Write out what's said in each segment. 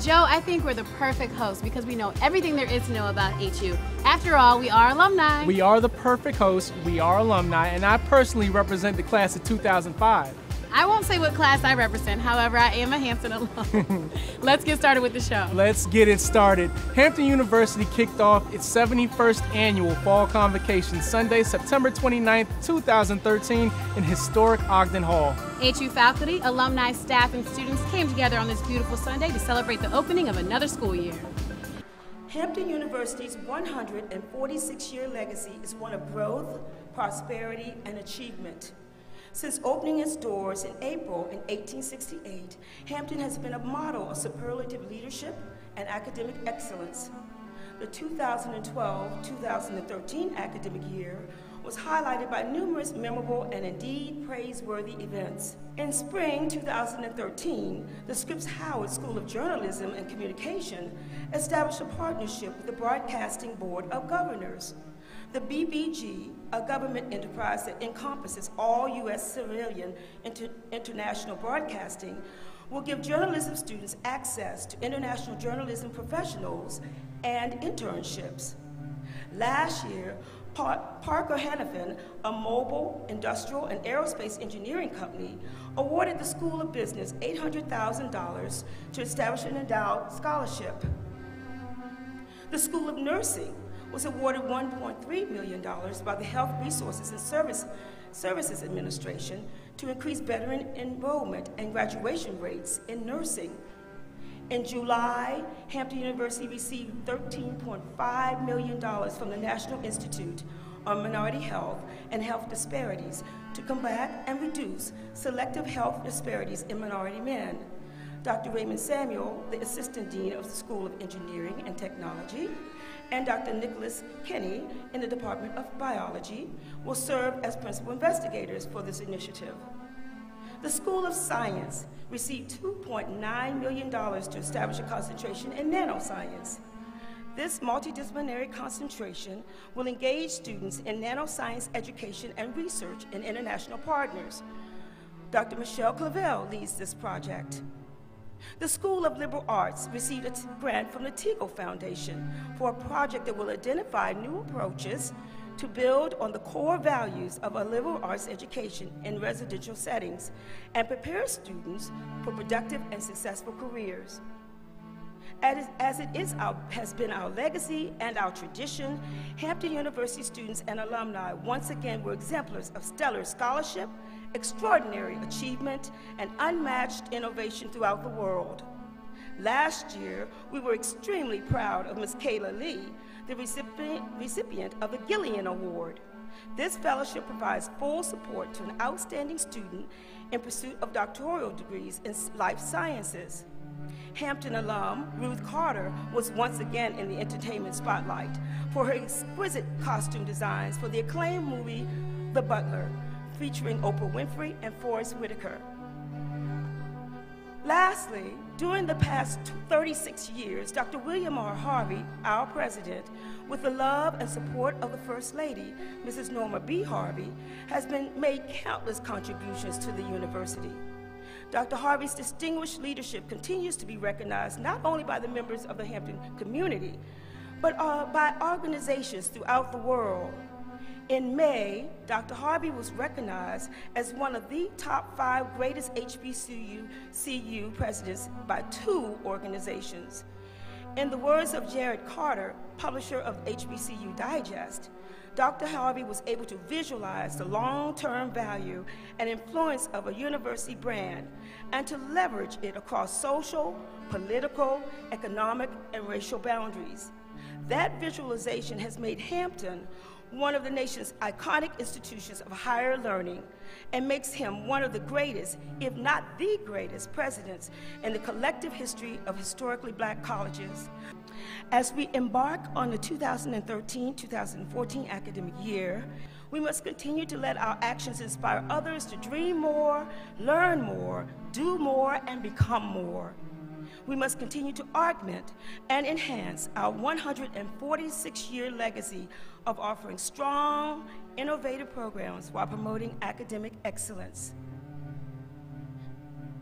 Joe, I think we're the perfect host because we know everything there is to know about HU. After all, we are alumni. We are the perfect host, we are alumni, and I personally represent the class of 2005. I won't say what class I represent, however, I am a Hampton alum. Let's get started with the show. Let's get it started. Hampton University kicked off its 71st annual Fall Convocation Sunday, September 29th, 2013 in historic Ogden Hall. HU faculty, alumni, staff, and students came together on this beautiful Sunday to celebrate the opening of another school year. Hampton University's 146-year legacy is one of growth, prosperity, and achievement. Since opening its doors in April in 1868, Hampton has been a model of superlative leadership and academic excellence. The 2012-2013 academic year was highlighted by numerous memorable and indeed praiseworthy events. In spring 2013, the Scripps Howard School of Journalism and Communication established a partnership with the Broadcasting Board of Governors. The BBG, a government enterprise that encompasses all U.S. civilian international broadcasting, will give journalism students access to international journalism professionals and internships. Last year, Parker Hannafin, a mobile, industrial, and aerospace engineering company, awarded the School of Business $800,000 to establish an endowed scholarship. The School of Nursing was awarded $1.3 million by the Health Resources and Services Administration to increase veteran enrollment and graduation rates in nursing. In July, Hampton University received $13.5 million from the National Institute on Minority Health and Health Disparities to combat and reduce selective health disparities in minority men. Dr. Raymond Samuel, the Assistant Dean of the School of Engineering and Technology, and Dr. Nicholas Kinney in the Department of Biology will serve as principal investigators for this initiative. The School of Science received $2.9 million to establish a concentration in nanoscience. This multidisciplinary concentration will engage students in nanoscience education and research in international partners. Dr. Michelle Clavel leads this project. The School of Liberal Arts received a grant from the Teagle Foundation for a project that will identify new approaches to build on the core values of a liberal arts education in residential settings and prepare students for productive and successful careers. As it has been our legacy and our tradition, Hampton University students and alumni once again were exemplars of stellar scholarship, extraordinary achievement, and unmatched innovation throughout the world. Last year, we were extremely proud of Ms. Kayla Lee, the recipient of the Gillian Award. This fellowship provides full support to an outstanding student in pursuit of doctoral degrees in life sciences. Hampton alum Ruth Carter was once again in the entertainment spotlight for her exquisite costume designs for the acclaimed movie The Butler, featuring Oprah Winfrey and Forrest Whitaker. Lastly, during the past 36 years, Dr. William R. Harvey, our president, with the love and support of the First Lady, Mrs. Norma B. Harvey, has made countless contributions to the university. Dr. Harvey's distinguished leadership continues to be recognized not only by the members of the Hampton community, but by organizations throughout the world. In May, Dr. Harvey was recognized as one of the top 5 greatest HBCU presidents by 2 organizations. In the words of Jared Carter, publisher of HBCU Digest, Dr. Harvey was able to visualize the long-term value and influence of a university brand and to leverage it across social, political, economic, and racial boundaries. That visualization has made Hampton one of the nation's iconic institutions of higher learning and makes him one of the greatest, if not the greatest, presidents in the collective history of historically Black colleges. As we embark on the 2013-2014 academic year, we must continue to let our actions inspire others to dream more, learn more, do more, and become more. We must continue to augment and enhance our 146-year legacy of offering strong, innovative programs while promoting academic excellence.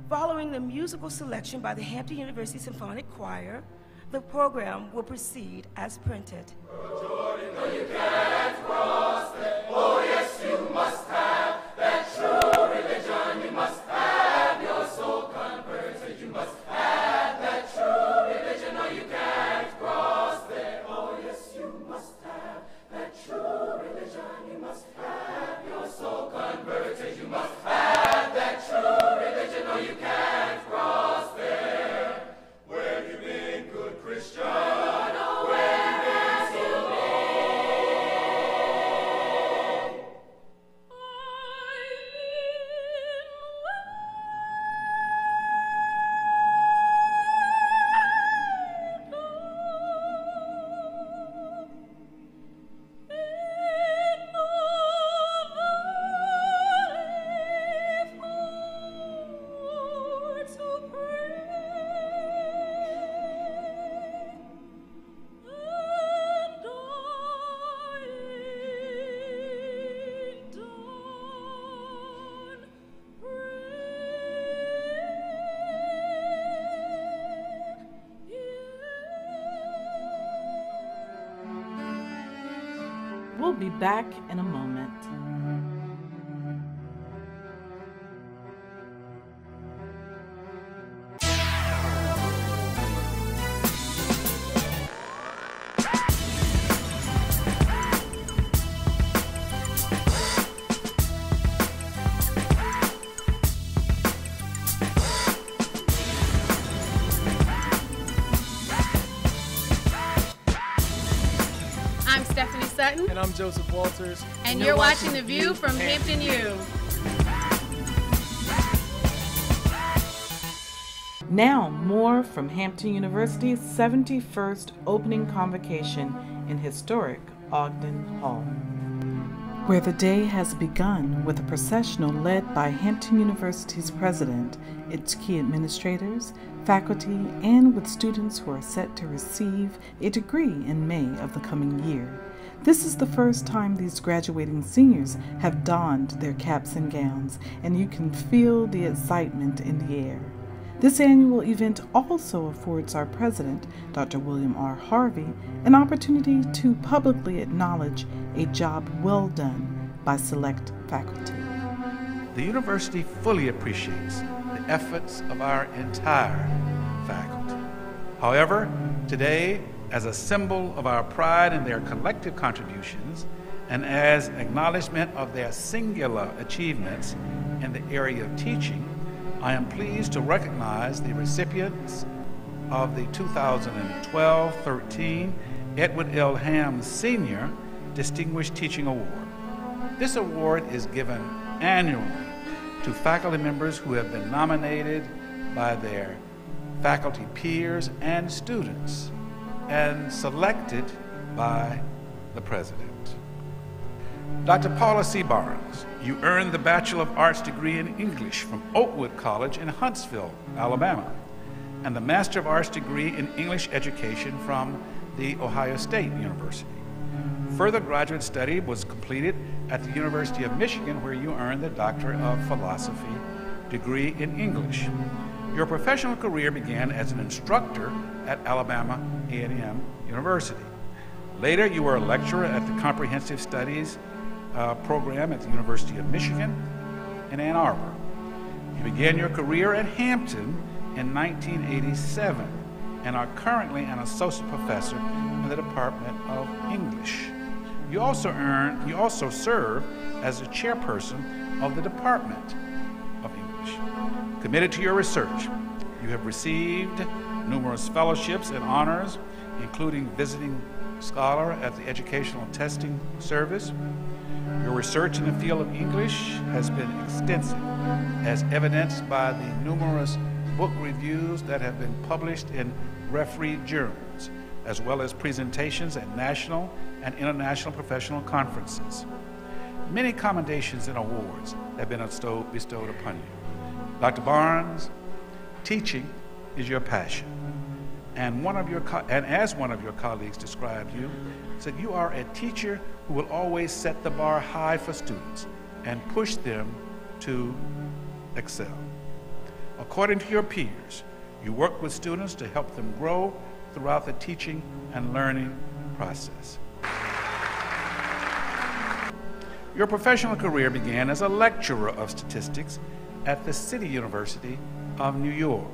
Following the musical selection by the Hampton University Symphonic Choir, the program will proceed as printed. Jordan, no, you can't cross that. Oh, yes, you must have that true religion. You must have your soul converted. You must have that true religion. No, you can't cross there. Oh, yes, you must have that true religion. You must have your soul converted. You must have that true religion. No, you can't cross there. Where have you been, good Christian? We'll be back in a moment. And I'm Joseph Walters. And you're watching The View from Hampton U. Now, more from Hampton University's 71st opening convocation in historic Ogden Hall, where the day has begun with a processional led by Hampton University's president, its key administrators, faculty, and with students who are set to receive a degree in May of the coming year. This is the first time these graduating seniors have donned their caps and gowns, and you can feel the excitement in the air. This annual event also affords our president, Dr. William R. Harvey, an opportunity to publicly acknowledge a job well done by select faculty. The university fully appreciates the efforts of our entire faculty. However, today, as a symbol of our pride in their collective contributions and as acknowledgement of their singular achievements in the area of teaching, I am pleased to recognize the recipients of the 2012-13 Edward L. Ham Senior Distinguished Teaching Award. This award is given annually to faculty members who have been nominated by their faculty peers and students and selected by the president. Dr. Paula C. Barnes, you earned the Bachelor of Arts degree in English from Oakwood College in Huntsville, Alabama, and the Master of Arts degree in English Education from the Ohio State University. Further graduate study was completed at the University of Michigan, where you earned the Doctor of Philosophy degree in English. Your professional career began as an instructor at Alabama A&M University. Later, you were a lecturer at the Comprehensive Studies program at the University of Michigan in Ann Arbor. You began your career at Hampton in 1987 and are currently an associate professor in the Department of English. You also serve as the chairperson of the Department of English. Committed to your research, you have received numerous fellowships and honors, including visiting scholar at the Educational Testing Service. Your research in the field of English has been extensive, as evidenced by the numerous book reviews that have been published in refereed journals, as well as presentations at national and international professional conferences. Many commendations and awards have been bestowed upon you. Dr. Barnes, teaching is your passion. And as one of your colleagues described you, said you are a teacher who will always set the bar high for students and push them to excel. According to your peers, you work with students to help them grow throughout the teaching and learning process. Your professional career began as a lecturer of statistics at the City University of New York.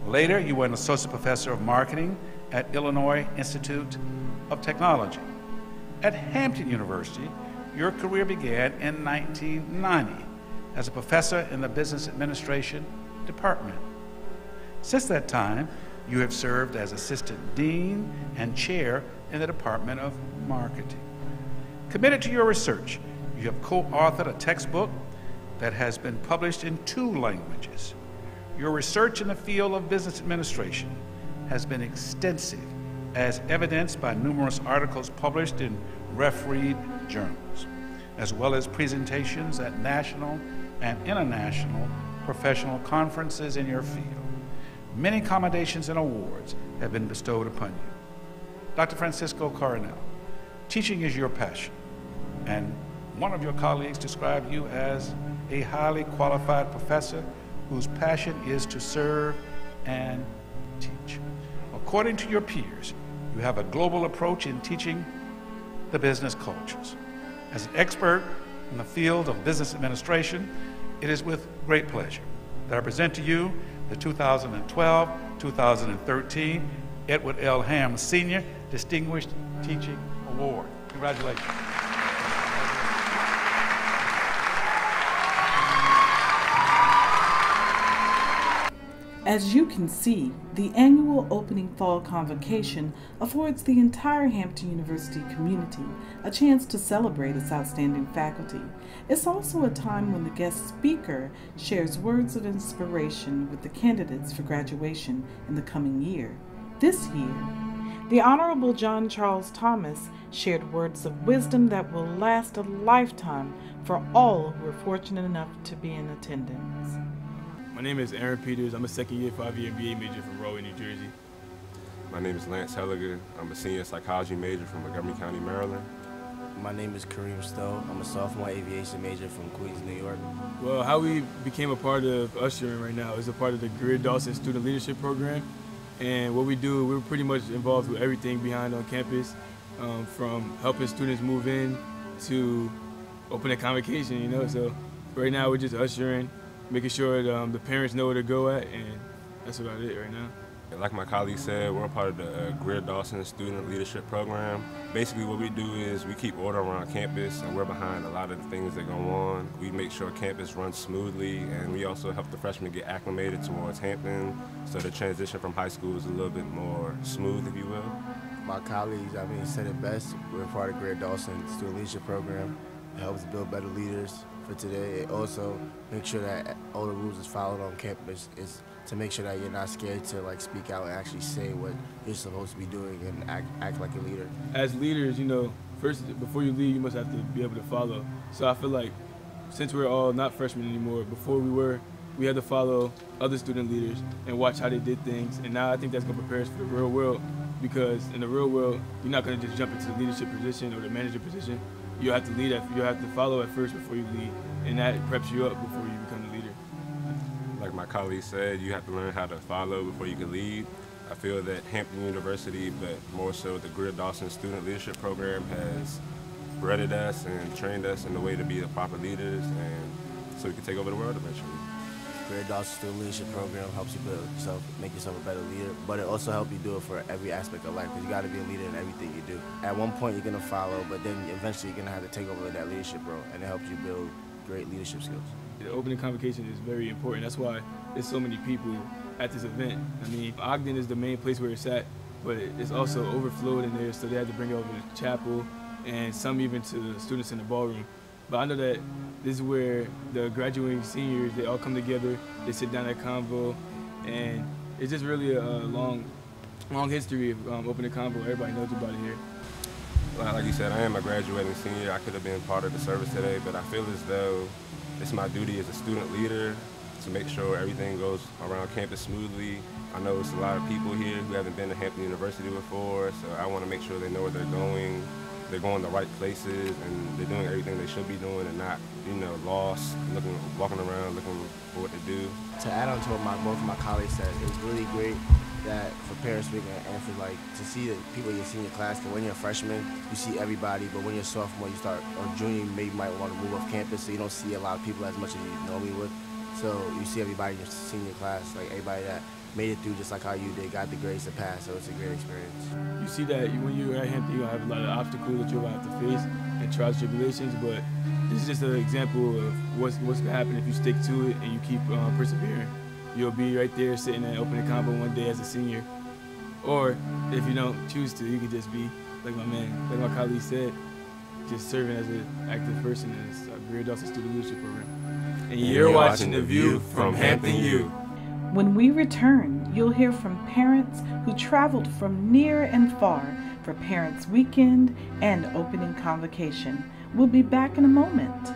Later, you were an associate professor of marketing at Illinois Institute of Technology. At Hampton University, your career began in 1990 as a professor in the Business Administration Department. Since that time, you have served as assistant dean and chair in the Department of Marketing. Committed to your research, you have co-authored a textbook that has been published in 2 languages. Your research in the field of business administration has been extensive, as evidenced by numerous articles published in refereed journals, as well as presentations at national and international professional conferences in your field. Many commendations and awards have been bestowed upon you. Dr. Francisco Coronel, teaching is your passion, and one of your colleagues described you as a highly qualified professor whose passion is to serve and teach. According to your peers, you have a global approach in teaching the business cultures. As an expert in the field of business administration, it is with great pleasure that I present to you the 2012-2013 Edward L. Ham Senior Distinguished Teaching Award. Congratulations. As you can see, the annual opening Fall Convocation affords the entire Hampton University community a chance to celebrate its outstanding faculty. It's also a time when the guest speaker shares words of inspiration with the candidates for graduation in the coming year. This year, the Honorable John Charles Thomas shared words of wisdom that will last a lifetime for all who are fortunate enough to be in attendance. My name is Aaron Peters. I'm a second-year 5-year MBA major from Rahway, New Jersey. My name is Lance Helliger. I'm a senior psychology major from Montgomery County, Maryland. My name is Kareem Stowe. I'm a sophomore aviation major from Queens, New York. Well, how we became a part of ushering right now is a part of the Greer Dawson Student Leadership Program. And what we do, we're pretty much involved with everything behind on campus, from helping students move in to open a convocation, you know. So right now we're just ushering, making sure the parents know where to go at, and that's about it right now. Like my colleague said, we're a part of the Greer Dawson Student Leadership Program. Basically what we do is we keep order around campus, and we're behind a lot of the things that go on. We make sure campus runs smoothly, and we also help the freshmen get acclimated towards Hampton, so the transition from high school is a little bit more smooth, if you will. My colleagues, said it best. We're part of Greer Dawson Student Leadership Program. It helps build better leaders for today. It also makes sure that all the rules is followed on campus. Is to make sure that you're not scared to speak out and actually say what you're supposed to be doing and act like a leader. As leaders, you know, first, before you lead, you must have to be able to follow. So I feel like since we're all not freshmen anymore, before we had to follow other student leaders and watch how they did things. And now I think that's going to prepare us for the real world, because in the real world, you're not going to just jump into the leadership position or the manager position. You have to lead, you have to follow at first before you lead, and that preps you up before you become the leader. Like my colleague said, you have to learn how to follow before you can lead. I feel that Hampton University, but more so the Greer Dawson Student Leadership Program, has bred us and trained us in the way to be the proper leaders, and so we can take over the world eventually. Greer Dawson Student Leadership Program helps you build yourself, make yourself a better leader, but it also helps you do it for every aspect of life, because you got to be a leader in everything you do. At one point, you're going to follow, but then eventually you're going to have to take over that leadership role, and it helps you build great leadership skills. The opening convocation is very important. That's why there's so many people at this event. Ogden is the main place where it's at, but it's also overflowed in there, so they had to bring it over to the chapel, and some even to the students in the ballroom. But I know that this is where the graduating seniors, they all come together, they sit down at convo, and it's just really a long history of opening convo. Everybody knows about it here. Like you said, I am a graduating senior. I could have been part of the service today, but I feel as though it's my duty as a student leader to make sure everything goes around campus smoothly. I know it's a lot of people here who haven't been to Hampton University before, so I want to make sure they know where they're going, they're going the right places and they're doing everything they should be doing and not, lost, walking around looking for what to do. To add on to what both of my colleagues said, it was really great that for Parents Week and for to see the people in your senior class, because when you're a freshman, you see everybody, but when you're a sophomore, or junior, you maybe might want to move off campus, so you don't see a lot of people as much as you normally would. So you see everybody in your senior class, like everybody that made it through just like how you did, got the grades to pass, so it's a great experience. You see that when you're at Hampton, you'll have a lot of obstacles that you'll have to face and trials and tribulations, but this is just an example of what's going to happen if you stick to it and you keep persevering. You'll be right there sitting at opening convo one day as a senior. Or if you don't choose to, you could just be, like my colleague said, just serving as an active person in our Greer Dawson Student Leadership Program. And you're watching The View from Hampton U. When we return, you'll hear from parents who traveled from near and far for Parents Weekend and Opening Convocation. We'll be back in a moment.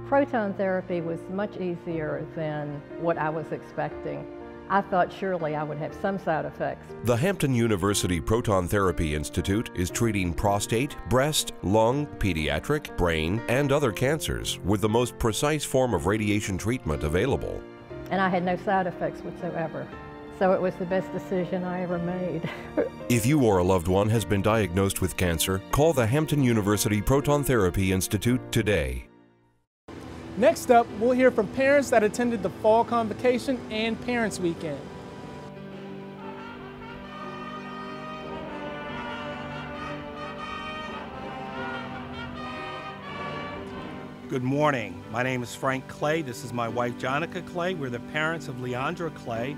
Proton therapy was much easier than what I was expecting. I thought surely I would have some side effects. The Hampton University Proton Therapy Institute is treating prostate, breast, lung, pediatric, brain, and other cancers with the most precise form of radiation treatment available. And I had no side effects whatsoever. So it was the best decision I ever made. If you or a loved one has been diagnosed with cancer, call the Hampton University Proton Therapy Institute today. Next up, we'll hear from parents that attended the Fall Convocation and Parents Weekend. Good morning. My name is Frank Clay. This is my wife, Jonica Clay. We're the parents of Leandra Clay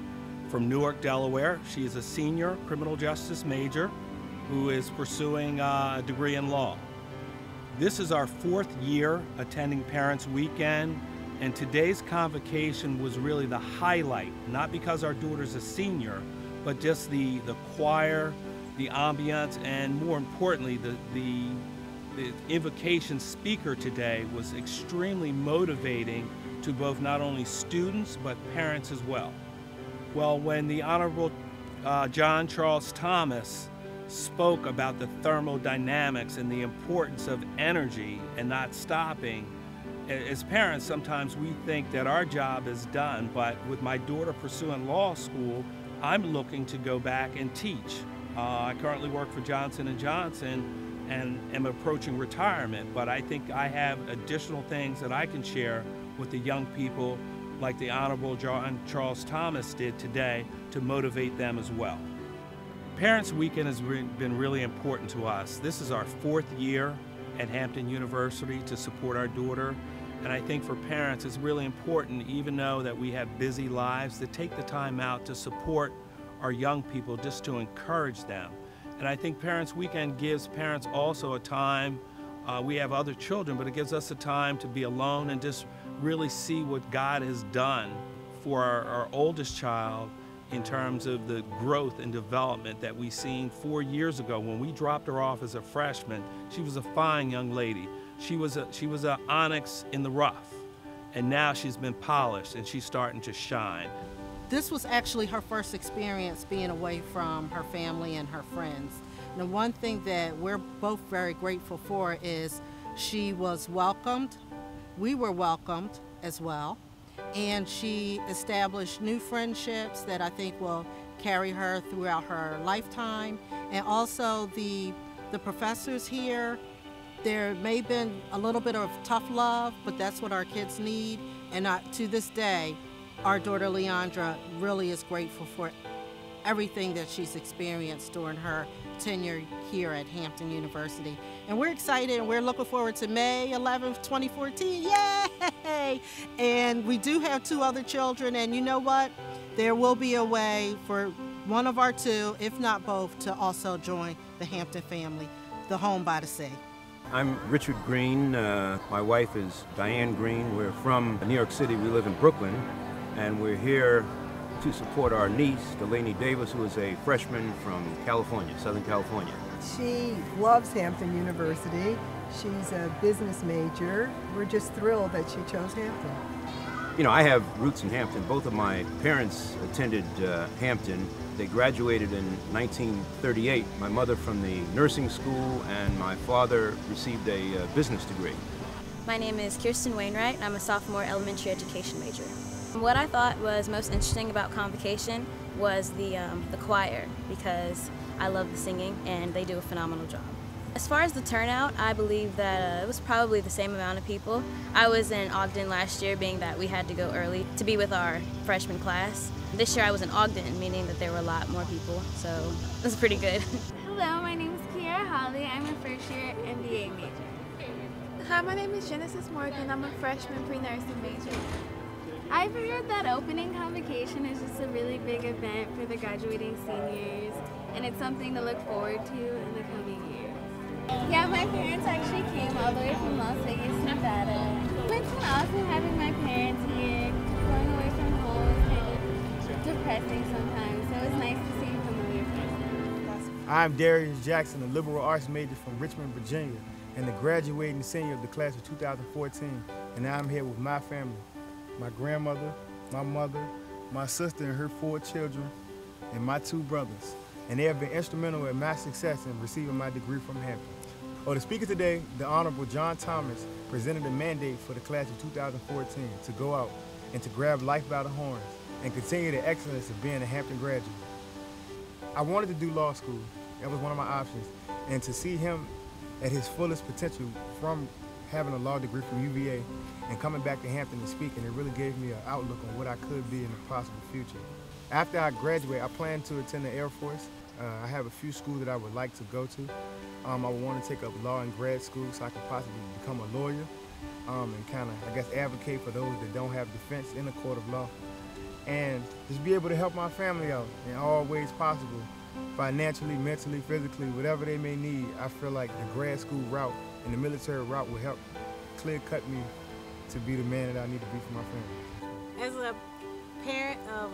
from Newark, Delaware. She is a senior criminal justice major who is pursuing a degree in law. This is our 4th year attending Parents Weekend, and today's convocation was really the highlight, not because our daughter's a senior, but just the choir, the ambiance, and more importantly, the invocation speaker today was extremely motivating to both not only students but parents as well. Well, when the Honorable John Charles Thomas spoke about the thermodynamics and the importance of energy and not stopping, as parents sometimes we think that our job is done, but with my daughter pursuing law school, I'm looking to go back and teach. I currently work for Johnson & Johnson and am approaching retirement, but I think I have additional things that I can share with the young people like the Honorable John Charles Thomas did today to motivate them as well. Parents Weekend has been really important to us. This is our 4th year at Hampton University to support our daughter, and I think for parents it's really important, even though that we have busy lives, to take the time out to support our young people, just to encourage them. And I think Parents Weekend gives parents also a time, we have other children, but it gives us a time to be alone and just really see what God has done for our oldest child in terms of the growth and development that we seen 4 years ago. When we dropped her off as a freshman, she was a fine young lady. She was a onyx in the rough, and now she's been polished and she's starting to shine. This was actually her first experience being away from her family and her friends. And the one thing that we're both very grateful for is she was welcomed. We were welcomed as well. And she established new friendships that I think will carry her throughout her lifetime. And also the professors here, there may have been a little bit of tough love, but that's what our kids need. And to this day, our daughter Leandra really is grateful for everything that she's experienced during her tenure here at Hampton University. And we're excited and we're looking forward to May 11th, 2014. Yay! And we do have 2 other children, and you know what? There will be a way for one of our 2, if not both, to also join the Hampton family, the home by the sea. I'm Richard Green. My wife is Diane Green. We're from New York City. We live in Brooklyn. And we're here to support our niece, Delaney Davis, who is a freshman from California, Southern California. She loves Hampton University. She's a business major. We're just thrilled that she chose Hampton. You know, I have roots in Hampton. Both of my parents attended Hampton. They graduated in 1938. My mother from the nursing school, and my father received a business degree. My name is Kirsten Wainwright, and I'm a sophomore elementary education major. What I thought was most interesting about Convocation was the choir, because I love the singing and they do a phenomenal job. As far as the turnout, I believe that it was probably the same amount of people. I was in Ogden last year, being that we had to go early to be with our freshman class. This year I was in Ogden, meaning that there were a lot more people, so it was pretty good. Hello, my name is R Harvey. I'm a first-year MBA major. Hi, my name is Genesis Morgan. I'm a freshman pre-nursing major. I've heard that opening convocation is just a really big event for the graduating seniors, and it's something to look forward to in the coming year. Yeah, my parents actually came all the way from Las Vegas, Nevada. It's been awesome having my parents here. Going away from home is kind of depressing sometimes, so it's nice to see familiar faces. I'm Darian Jackson, a liberal arts major from Richmond, Virginia, and the graduating senior of the class of 2014. And now I'm here with my family, my grandmother, my mother, my sister and her 4 children, and my 2 brothers. And they have been instrumental in my success in receiving my degree from Hampton. The speaker today, the Honorable John Thomas, presented a mandate for the class of 2014 to go out and to grab life by the horns and continue the excellence of being a Hampton graduate. I wanted to do law school. That was one of my options. And to see him at his fullest potential from having a law degree from UVA and coming back to Hampton to speak, and it really gave me an outlook on what I could be in the possible future. After I graduate, I plan to attend the Air Force. I have a few schools that I would like to go to. I would want to take up law in grad school so I could possibly become a lawyer and kind of, I guess, advocate for those that don't have defense in the court of law. And just be able to help my family out in all ways possible, financially, mentally, physically, whatever they may need. I feel like the grad school route and the military route will help clear-cut me to be the man that I need to be for my family. As a parent of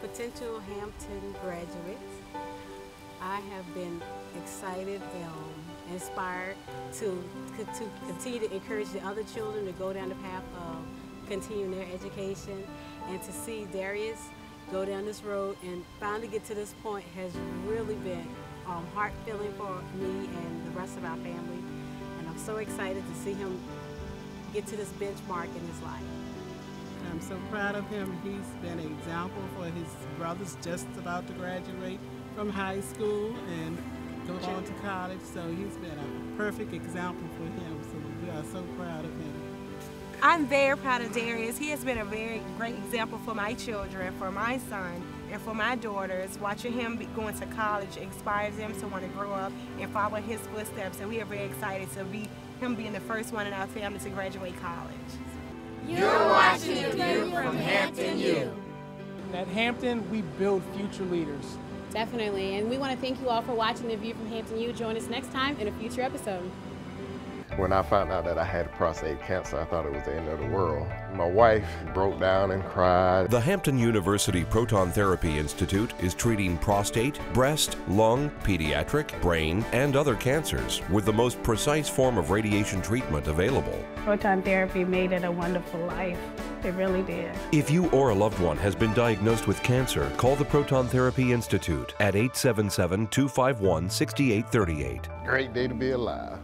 potential Hampton graduates, I have been excited and inspired to continue to encourage the other children to go down the path of continuing their education, and to see Darius go down this road and finally get to this point has really been heart-filling for me and the rest of our family. And I'm so excited to see him get to this benchmark in his life. I'm so proud of him. He's been an example for his brothers just about to graduate from high school and go on to college. So he's been a perfect example for him. So we are so proud of him. I'm very proud of Darius. He has been a very great example for my children, for my son, and for my daughters. Watching him going to college inspires them to want to grow up and follow his footsteps. And we are very excited to be him being the first one in our family to graduate college. You're watching The View from Hampton U. At Hampton, we build future leaders. Definitely, and we want to thank you all for watching The View from Hampton U. Join us next time in a future episode. When I found out that I had prostate cancer, I thought it was the end of the world. My wife broke down and cried. The Hampton University Proton Therapy Institute is treating prostate, breast, lung, pediatric, brain, and other cancers with the most precise form of radiation treatment available. Proton therapy made it a wonderful life. It really did. If you or a loved one has been diagnosed with cancer, call the Proton Therapy Institute at 877-251-6838. Great day to be alive.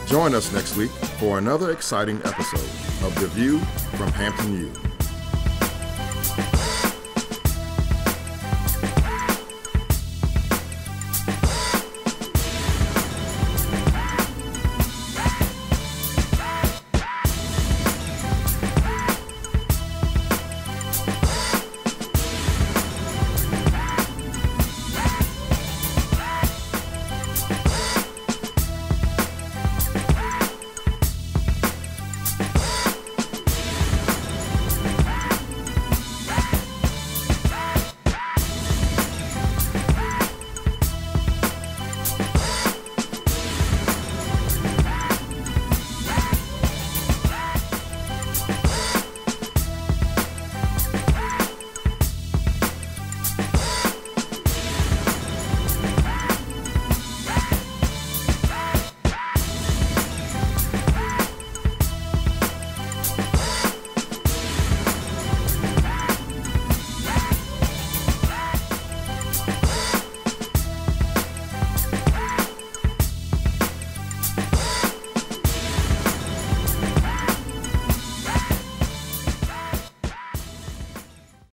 Join us next week for another exciting episode of The View from Hampton U.